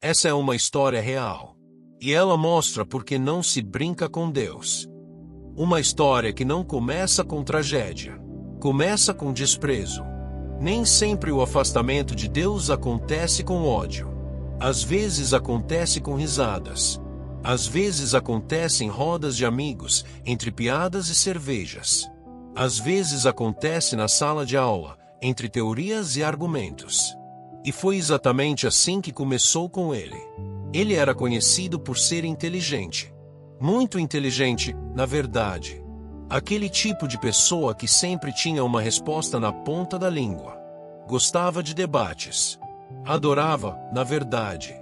Essa é uma história real. E ela mostra por que não se brinca com Deus. Uma história que não começa com tragédia. Começa com desprezo. Nem sempre o afastamento de Deus acontece com ódio. Às vezes acontece com risadas. Às vezes acontece em rodas de amigos, entre piadas e cervejas. Às vezes acontece na sala de aula, entre teorias e argumentos. E foi exatamente assim que começou com ele. Ele era conhecido por ser inteligente. Muito inteligente, na verdade. Aquele tipo de pessoa que sempre tinha uma resposta na ponta da língua. Gostava de debates. Adorava, na verdade.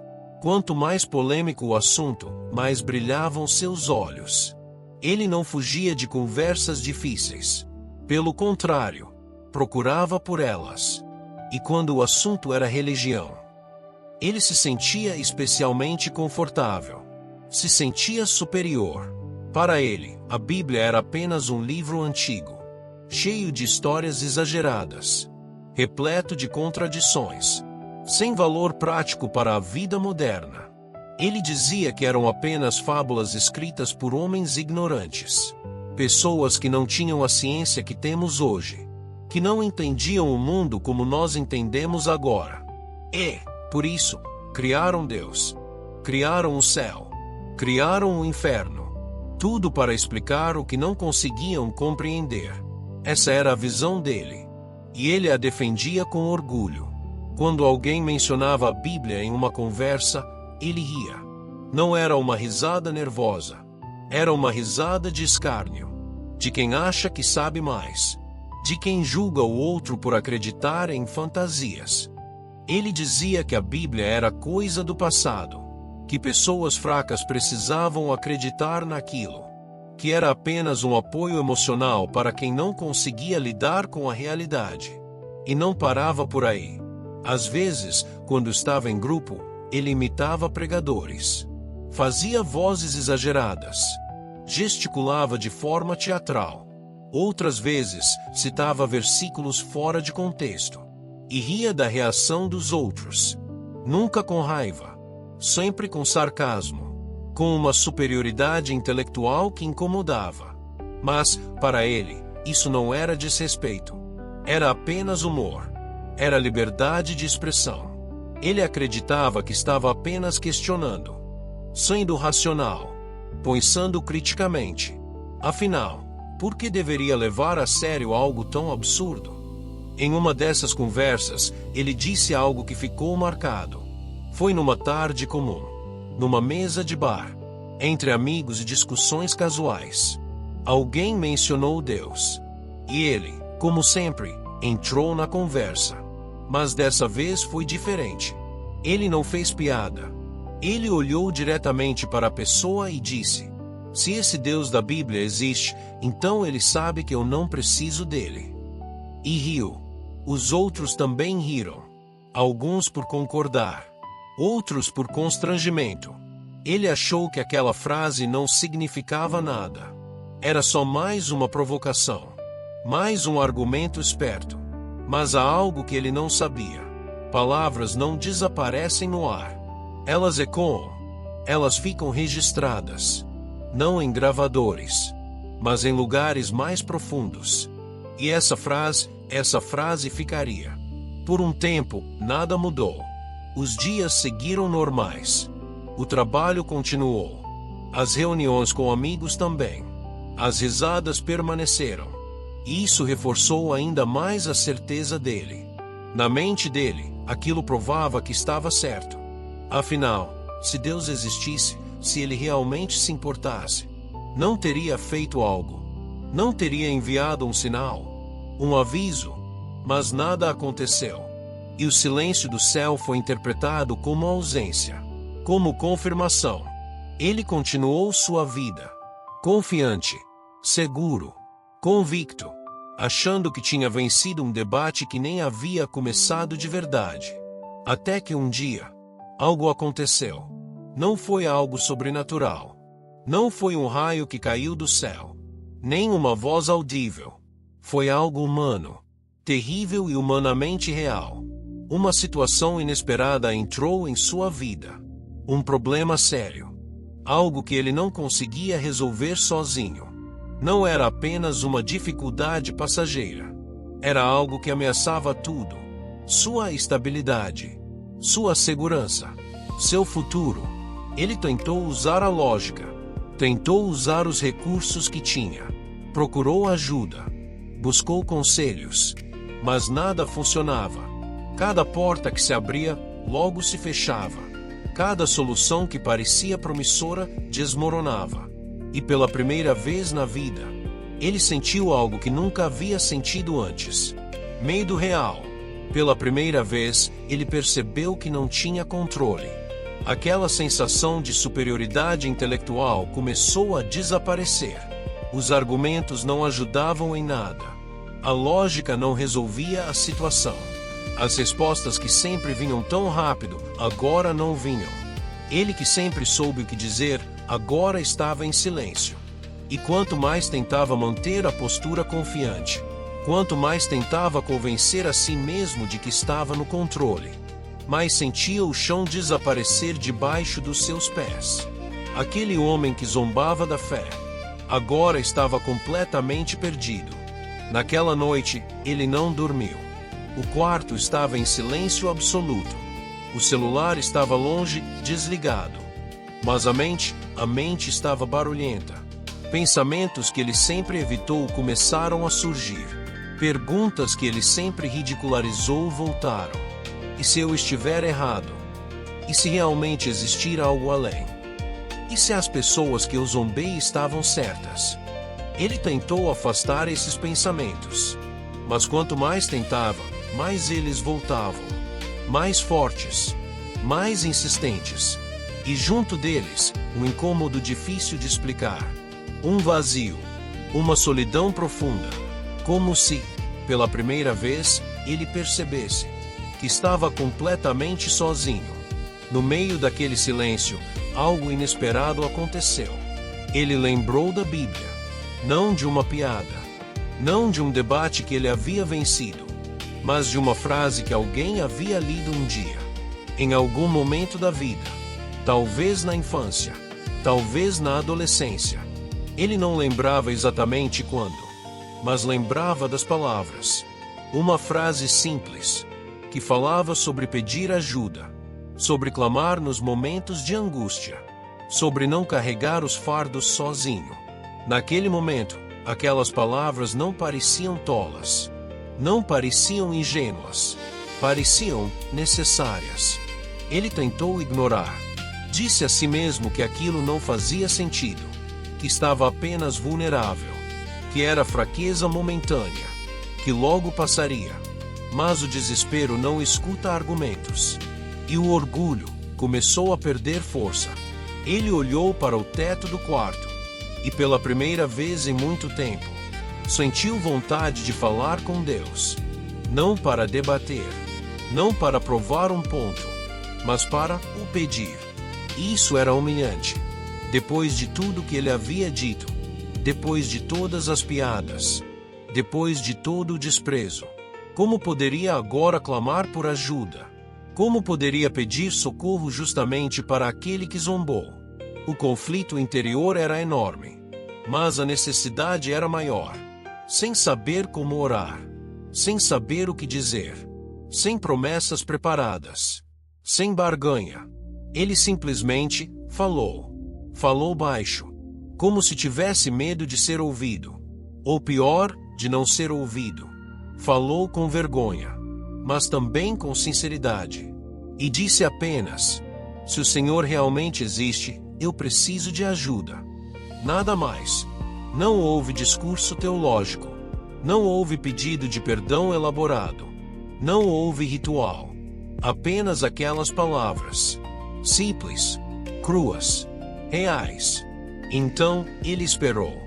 Quanto mais polêmico o assunto, mais brilhavam seus olhos. Ele não fugia de conversas difíceis. Pelo contrário, procurava por elas. E quando o assunto era religião, ele se sentia especialmente confortável. Se sentia superior. Para ele, a Bíblia era apenas um livro antigo, cheio de histórias exageradas, repleto de contradições, sem valor prático para a vida moderna. Ele dizia que eram apenas fábulas escritas por homens ignorantes, pessoas que não tinham a ciência que temos hoje, que não entendiam o mundo como nós entendemos agora. E, por isso, criaram Deus, criaram o céu, criaram o inferno. Tudo para explicar o que não conseguiam compreender. Essa era a visão dele. E ele a defendia com orgulho. Quando alguém mencionava a Bíblia em uma conversa, ele ria. Não era uma risada nervosa. Era uma risada de escárnio. De quem acha que sabe mais. De quem julga o outro por acreditar em fantasias. Ele dizia que a Bíblia era coisa do passado. Que pessoas fracas precisavam acreditar naquilo. Que era apenas um apoio emocional para quem não conseguia lidar com a realidade. E não parava por aí. Às vezes, quando estava em grupo, ele imitava pregadores. Fazia vozes exageradas. Gesticulava de forma teatral. Outras vezes, citava versículos fora de contexto. E ria da reação dos outros. Nunca com raiva. Sempre com sarcasmo, com uma superioridade intelectual que incomodava. Mas, para ele, isso não era desrespeito. Era apenas humor. Era liberdade de expressão. Ele acreditava que estava apenas questionando, sendo racional, pensando criticamente. Afinal, por que deveria levar a sério algo tão absurdo? Em uma dessas conversas, ele disse algo que ficou marcado. Foi numa tarde comum, numa mesa de bar, entre amigos e discussões casuais. Alguém mencionou Deus. E ele, como sempre, entrou na conversa. Mas dessa vez foi diferente. Ele não fez piada. Ele olhou diretamente para a pessoa e disse: se esse Deus da Bíblia existe, então ele sabe que eu não preciso dele. E riu. Os outros também riram. Alguns por concordar. Outros por constrangimento. Ele achou que aquela frase não significava nada. Era só mais uma provocação. Mais um argumento esperto. Mas há algo que ele não sabia. Palavras não desaparecem no ar. Elas ecoam. Elas ficam registradas. Não em gravadores, mas em lugares mais profundos. E essa frase ficaria. Por um tempo, nada mudou. Os dias seguiram normais. O trabalho continuou. As reuniões com amigos também. As risadas permaneceram. E isso reforçou ainda mais a certeza dele. Na mente dele, aquilo provava que estava certo. Afinal, se Deus existisse, se ele realmente se importasse, não teria feito algo. Não teria enviado um sinal, um aviso, mas nada aconteceu. E o silêncio do céu foi interpretado como ausência, como confirmação. Ele continuou sua vida, confiante, seguro, convicto, achando que tinha vencido um debate que nem havia começado de verdade. Até que um dia, algo aconteceu. Não foi algo sobrenatural. Não foi um raio que caiu do céu. Nem uma voz audível. Foi algo humano, terrível e humanamente real. Uma situação inesperada entrou em sua vida. Um problema sério. Algo que ele não conseguia resolver sozinho. Não era apenas uma dificuldade passageira. Era algo que ameaçava tudo. Sua estabilidade. Sua segurança. Seu futuro. Ele tentou usar a lógica. Tentou usar os recursos que tinha. Procurou ajuda. Buscou conselhos. Mas nada funcionava. Cada porta que se abria, logo se fechava. Cada solução que parecia promissora, desmoronava. E pela primeira vez na vida, ele sentiu algo que nunca havia sentido antes. Medo real. Pela primeira vez, ele percebeu que não tinha controle. Aquela sensação de superioridade intelectual começou a desaparecer. Os argumentos não ajudavam em nada. A lógica não resolvia a situação. As respostas que sempre vinham tão rápido, agora não vinham. Ele que sempre soube o que dizer, agora estava em silêncio. E quanto mais tentava manter a postura confiante, quanto mais tentava convencer a si mesmo de que estava no controle, mais sentia o chão desaparecer debaixo dos seus pés. Aquele homem que zombava da fé, agora estava completamente perdido. Naquela noite, ele não dormiu. O quarto estava em silêncio absoluto. O celular estava longe, desligado. Mas a mente estava barulhenta. Pensamentos que ele sempre evitou começaram a surgir. Perguntas que ele sempre ridicularizou voltaram. E se eu estiver errado? E se realmente existir algo além? E se as pessoas que eu zombei estavam certas? Ele tentou afastar esses pensamentos. Mas quanto mais tentava, mais eles voltavam. Mais fortes. Mais insistentes. E junto deles, um incômodo difícil de explicar. Um vazio. Uma solidão profunda. Como se, pela primeira vez, ele percebesse que estava completamente sozinho. No meio daquele silêncio, algo inesperado aconteceu. Ele lembrou da Bíblia. Não de uma piada. Não de um debate que ele havia vencido. Mas de uma frase que alguém havia lido um dia. Em algum momento da vida. Talvez na infância. Talvez na adolescência. Ele não lembrava exatamente quando. Mas lembrava das palavras. Uma frase simples. Que falava sobre pedir ajuda. Sobre clamar nos momentos de angústia. Sobre não carregar os fardos sozinho. Naquele momento, aquelas palavras não pareciam tolas. Não pareciam ingênuas. Pareciam necessárias. Ele tentou ignorar. Disse a si mesmo que aquilo não fazia sentido. Que estava apenas vulnerável. Que era fraqueza momentânea. Que logo passaria. Mas o desespero não escuta argumentos. E o orgulho começou a perder força. Ele olhou para o teto do quarto. E pela primeira vez em muito tempo, sentiu vontade de falar com Deus. Não para debater. Não para provar um ponto. Mas para o pedir. Isso era humilhante. Depois de tudo que ele havia dito. Depois de todas as piadas. Depois de todo o desprezo. Como poderia agora clamar por ajuda? Como poderia pedir socorro justamente para aquele que zombou? O conflito interior era enorme. Mas a necessidade era maior. Sem saber como orar. Sem saber o que dizer. Sem promessas preparadas. Sem barganha. Ele simplesmente falou. Falou baixo. Como se tivesse medo de ser ouvido. Ou pior, de não ser ouvido. Falou com vergonha. Mas também com sinceridade. E disse apenas: se o Senhor realmente existe, eu preciso de ajuda. Nada mais. Não houve discurso teológico. Não houve pedido de perdão elaborado. Não houve ritual. Apenas aquelas palavras. Simples. Cruas. Reais. Então, ele esperou.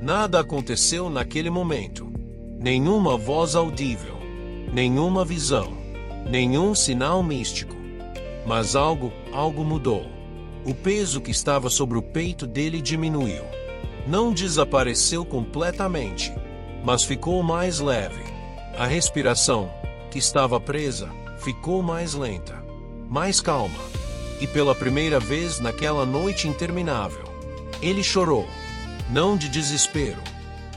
Nada aconteceu naquele momento. Nenhuma voz audível. Nenhuma visão. Nenhum sinal místico. Mas algo mudou. O peso que estava sobre o peito dele diminuiu. Não desapareceu completamente, mas ficou mais leve. A respiração, que estava presa, ficou mais lenta, mais calma. E pela primeira vez naquela noite interminável, ele chorou, não de desespero,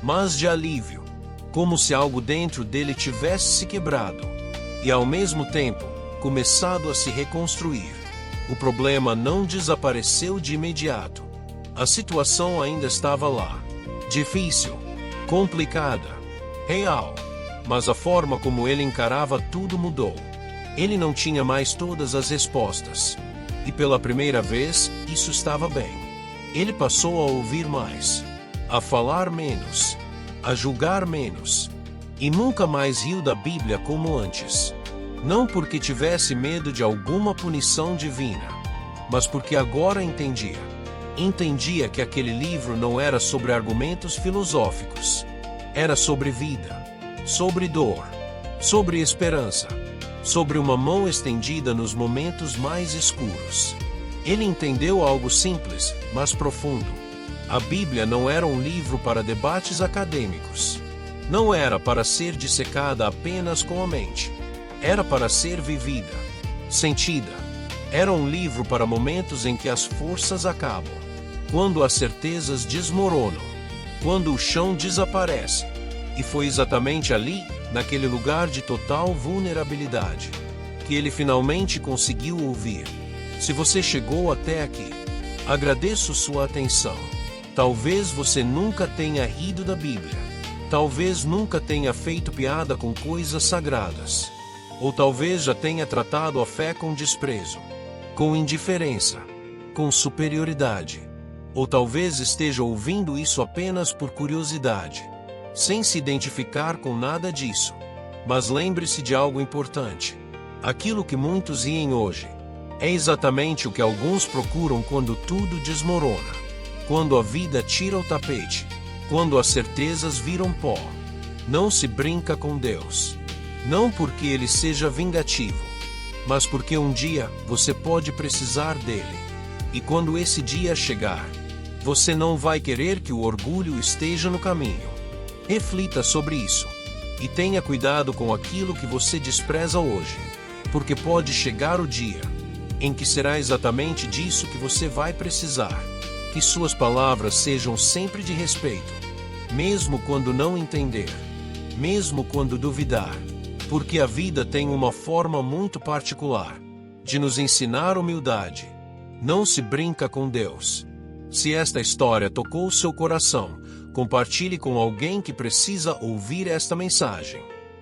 mas de alívio, como se algo dentro dele tivesse se quebrado, e ao mesmo tempo, começado a se reconstruir. O problema não desapareceu de imediato. A situação ainda estava lá. Difícil, complicada, real. Mas a forma como ele encarava tudo mudou. Ele não tinha mais todas as respostas. E pela primeira vez, isso estava bem. Ele passou a ouvir mais, a falar menos, a julgar menos. E nunca mais riu da Bíblia como antes. Não porque tivesse medo de alguma punição divina, mas porque agora entendia. Entendia que aquele livro não era sobre argumentos filosóficos. Era sobre vida, sobre dor, sobre esperança, sobre uma mão estendida nos momentos mais escuros. Ele entendeu algo simples, mas profundo. A Bíblia não era um livro para debates acadêmicos. Não era para ser dissecada apenas com a mente. Era para ser vivida, sentida. Era um livro para momentos em que as forças acabam, quando as certezas desmoronam, quando o chão desaparece. E foi exatamente ali, naquele lugar de total vulnerabilidade, que ele finalmente conseguiu ouvir. Se você chegou até aqui, agradeço sua atenção. Talvez você nunca tenha rido da Bíblia. Talvez nunca tenha feito piada com coisas sagradas. Ou talvez já tenha tratado a fé com desprezo, com indiferença, com superioridade. Ou talvez esteja ouvindo isso apenas por curiosidade, sem se identificar com nada disso. Mas lembre-se de algo importante. Aquilo que muitos riem hoje é exatamente o que alguns procuram quando tudo desmorona, quando a vida tira o tapete, quando as certezas viram pó. Não se brinca com Deus. Não porque ele seja vingativo, mas porque um dia você pode precisar dele. E quando esse dia chegar, você não vai querer que o orgulho esteja no caminho. Reflita sobre isso. E tenha cuidado com aquilo que você despreza hoje, porque pode chegar o dia em que será exatamente disso que você vai precisar. Que suas palavras sejam sempre de respeito, mesmo quando não entender, mesmo quando duvidar. Porque a vida tem uma forma muito particular de nos ensinar humildade. Não se brinca com Deus. Se esta história tocou seu coração, compartilhe com alguém que precisa ouvir esta mensagem.